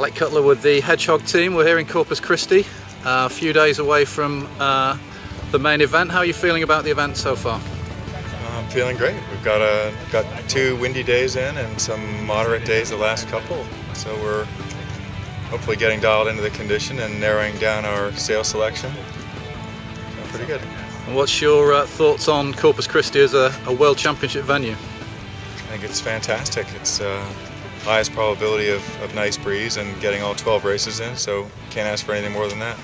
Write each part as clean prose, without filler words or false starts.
Alec Cutler with the Hedgehog team. We're here in Corpus Christi, a few days away from the main event. How are you feeling about the event so far? I'm feeling great. We've got 2 windy days in and some moderate days the last couple. So we're hopefully getting dialed into the condition and narrowing down our sail selection. So pretty good. And what's your thoughts on Corpus Christi as a World Championship venue? I think it's fantastic. It's highest probability of nice breeze and getting all 12 races in, so can't ask for anything more than that.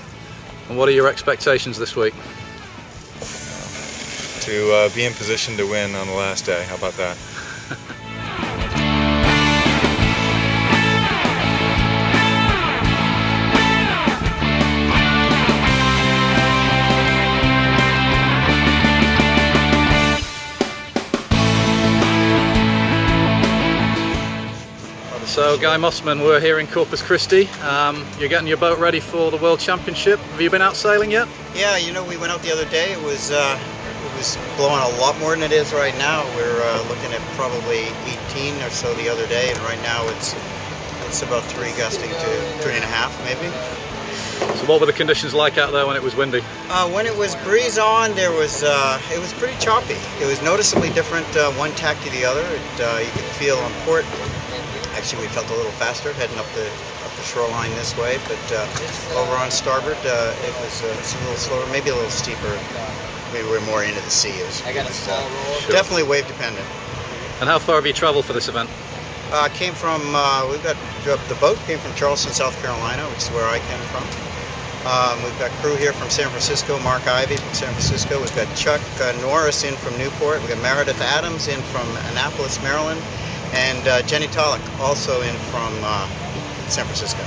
And what are your expectations this week? To be in position to win on the last day. How about that? So Guy Mossman, we're here in Corpus Christi. You're getting your boat ready for the World Championship. Have you been out sailing yet? Yeah, you know, we went out the other day. It was blowing a lot more than it is right now. We're looking at probably 18 or so the other day, and right now it's about 3 gusting to 3.5 maybe. So what were the conditions like out there when it was windy? When it was breeze on, it was pretty choppy. It was noticeably different one tack to the other. You could feel on port. Actually, we felt a little faster heading up the shoreline this way, but over on starboard, it was a little slower, maybe a little steeper. We were more into the sea. Sure. Definitely wave dependent. And how far have you travelled for this event? Came from the boat came from Charleston, South Carolina, which is where I came from. We've got crew here from San Francisco, Mark Ivey from San Francisco. We've got Chuck Norris in from Newport. We've got Meredith Adams in from Annapolis, Maryland. And Jenny Tolick also in from San Francisco.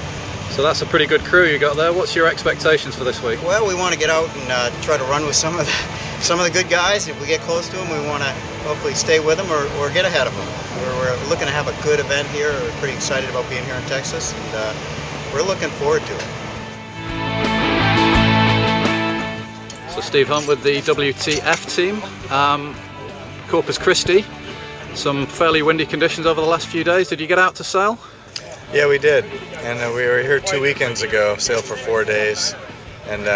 So that's a pretty good crew you got there. What's your expectations for this week? Well, we want to get out and try to run with some of the good guys. If we get close to them, we want to hopefully stay with them or get ahead of them. We're looking to have a good event here. We're pretty excited about being here in Texas, and we're looking forward to it. So Steve Hunt with the WTF team, Corpus Christi. Some fairly windy conditions over the last few days. Did you get out to sail? Yeah, we did. And we were here 2 weekends ago, sailed for 4 days. And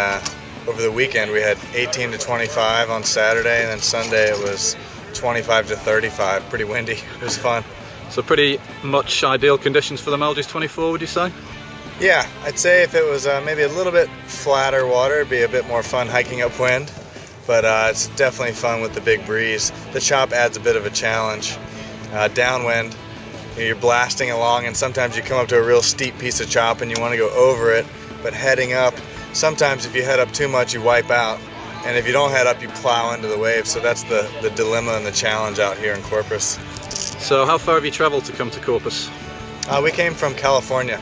over the weekend we had 18 to 25 on Saturday, and then Sunday it was 25 to 35. Pretty windy. It was fun. So pretty much ideal conditions for the Melges 24, would you say? Yeah, I'd say if it was maybe a little bit flatter water, it'd be a bit more fun hiking upwind. But it's definitely fun with the big breeze. The chop adds a bit of a challenge. Downwind, you're blasting along, and sometimes you come up to a real steep piece of chop and you want to go over it, but heading up, sometimes if you head up too much you wipe out, and if you don't head up you plow into the waves. So that's the dilemma and the challenge out here in Corpus. So how far have you traveled to come to Corpus? We came from California,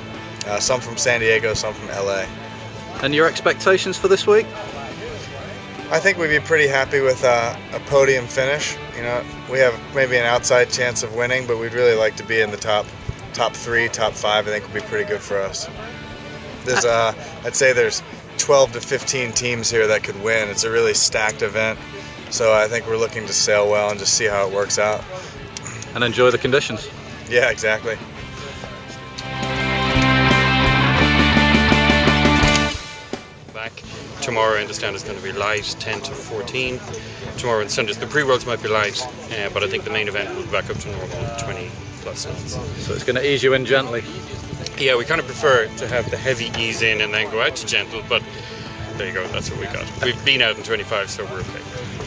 some from San Diego, some from LA. And your expectations for this week? I think we'd be pretty happy with a podium finish. You know, we have maybe an outside chance of winning, but we'd really like to be in the top 3, top 5. I think would be pretty good for us. There's I'd say there's 12 to 15 teams here that could win. It's a really stacked event, so I think we're looking to sail well and just see how it works out. And enjoy the conditions. Yeah, exactly. Tomorrow I understand is going to be light, 10 to 14. Tomorrow and Sundays, the pre-worlds might be light, but I think the main event will be back up to normal, 20 plus knots. So it's going to ease you in gently? Yeah, we kind of prefer to have the heavy ease in and then go out to gentle, but there you go, that's what we got. We've been out in 25, so we're okay.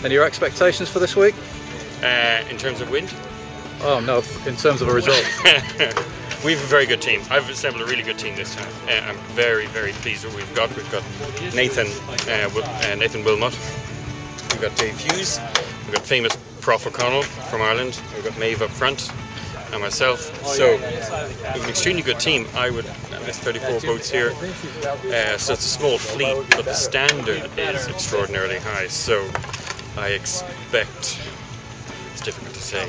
And your expectations for this week? In terms of wind? Oh no, in terms of a result. We have a very good team. I've assembled a really good team this time. I'm very, very pleased with what we've got. We've got Nathan Wilmot. We've got Dave Hughes. We've got famous Prof O'Connell from Ireland. We've got Maeve up front and myself. So we have an extremely good team. There's 34 boats here. So it's a small fleet, but the standard is extraordinarily high. So I expect, it's difficult to say,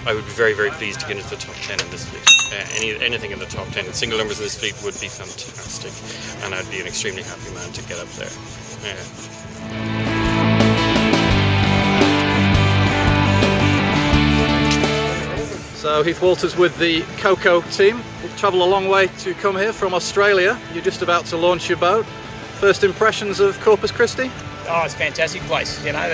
I would be very, very pleased to get into the top 10 in this fleet. Anything in the top 10 in single numbers in this fleet would be fantastic, and I'd be an extremely happy man to get up there. So So Heath Walters with the Coco team. You've travelled a long way to come here from Australia. You're just about to launch your boat. First impressions of Corpus Christi? Oh, it's a fantastic place. You know,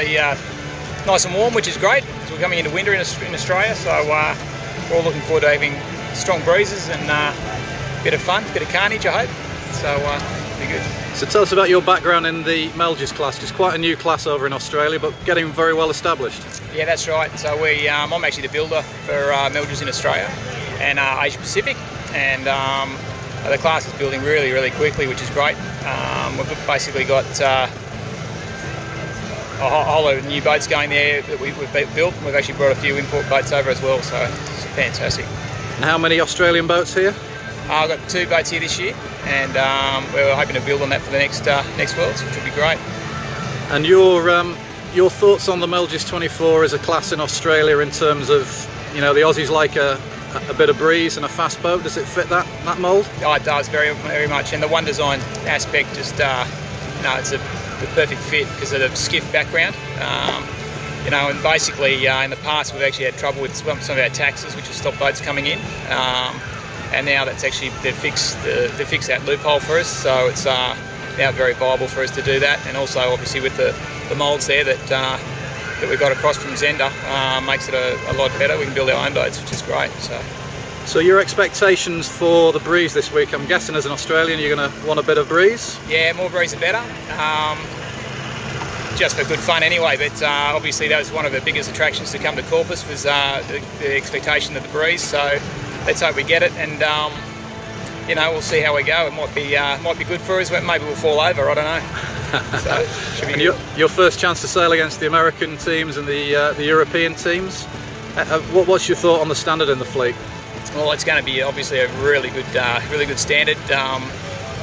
nice and warm, which is great. So we're coming into winter in Australia, so we're all looking forward to having strong breezes and a bit of fun, bit of carnage, I hope. So it'll be good. So tell us about your background in the Melges class. It's quite a new class over in Australia, but getting very well established. Yeah, that's right. So I'm actually the builder for Melges in Australia and Asia Pacific, and the class is building really, really quickly, which is great. We've basically got a whole lot of new boats going there that we've built. We've actually brought a few import boats over as well, so it's fantastic. And how many Australian boats here? I've got 2 boats here this year, and we're hoping to build on that for the next Worlds, which will be great. And your thoughts on the Melges 24 as a class in Australia in terms of, you know, the Aussies like a bit of breeze and a fast boat. Does it fit that mould? Oh, it does very, very much. And the one design aspect, just it's the perfect fit because of the skiff background. You know, and basically in the past we've actually had trouble with some of our taxes, which has stopped boats coming in. And now that's actually they've fixed that loophole for us. So it's now very viable for us to do that. And also, obviously, with the moulds there that we got across from Zender, makes it a lot better. We can build our own boats, which is great. So your expectations for the breeze this week? I'm guessing as an Australian you're going to want a bit of breeze? Yeah, more breeze the better. Just for good fun anyway, but obviously that was one of the biggest attractions to come to Corpus was the expectation of the breeze. So let's hope we get it, and you know, we'll see how we go. It might be good for us. Maybe we'll fall over. I don't know. So, should be and your first chance to sail against the American teams and the European teams. What's your thought on the standard in the fleet? Well, it's going to be obviously a really good standard.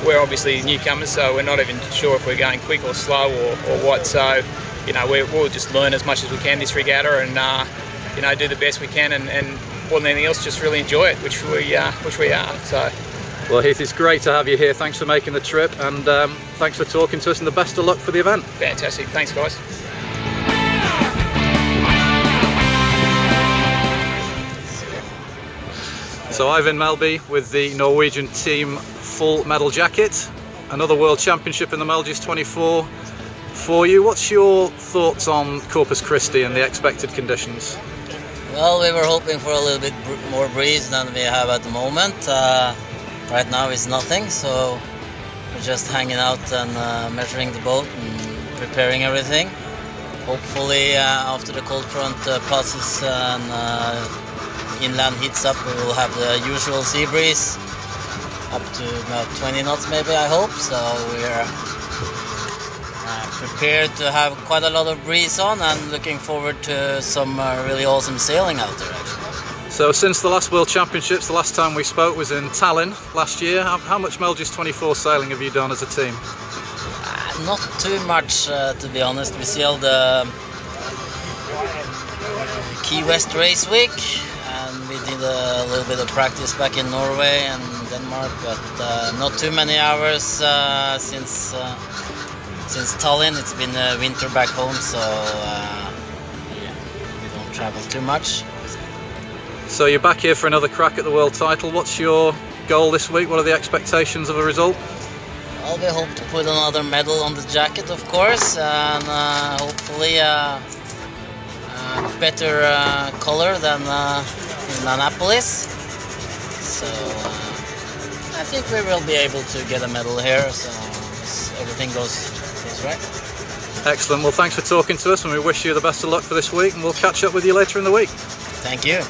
We're obviously newcomers, so we're not even sure if we're going quick or slow or what. So, you know, we'll just learn as much as we can this regatta, and you know, do the best we can, and more than anything else, just really enjoy it, which we are. So. Well, Heath, it's great to have you here. Thanks for making the trip, and thanks for talking to us, and the best of luck for the event. Fantastic. Thanks, guys. So Ivan Melby with the Norwegian team full medal jacket. Another World Championship in the Melges 24 for you. What's your thoughts on Corpus Christi and the expected conditions? Well, we were hoping for a little bit more breeze than we have at the moment. Right now it's nothing, so we're just hanging out and measuring the boat and preparing everything. Hopefully after the cold front passes and inland heats up, we will have the usual sea breeze up to about 20 knots maybe, I hope. So we're prepared to have quite a lot of breeze on and looking forward to some really awesome sailing out there actually. So since the last World Championships, the last time we spoke was in Tallinn last year. How much Melges 24 sailing have you done as a team? Not too much, to be honest. We sailed the Key West Race Week, and we did a little bit of practice back in Norway and Denmark, but not too many hours since Tallinn. It's been winter back home, so yeah, we don't travel too much. So you're back here for another crack at the world title. What's your goal this week? What are the expectations of a result? Well, we hope to put another medal on the jacket, of course, and hopefully better color than in Annapolis. So I think we will be able to get a medal here, so everything goes right. Excellent. Well, thanks for talking to us, and we wish you the best of luck for this week, and we'll catch up with you later in the week. Thank you.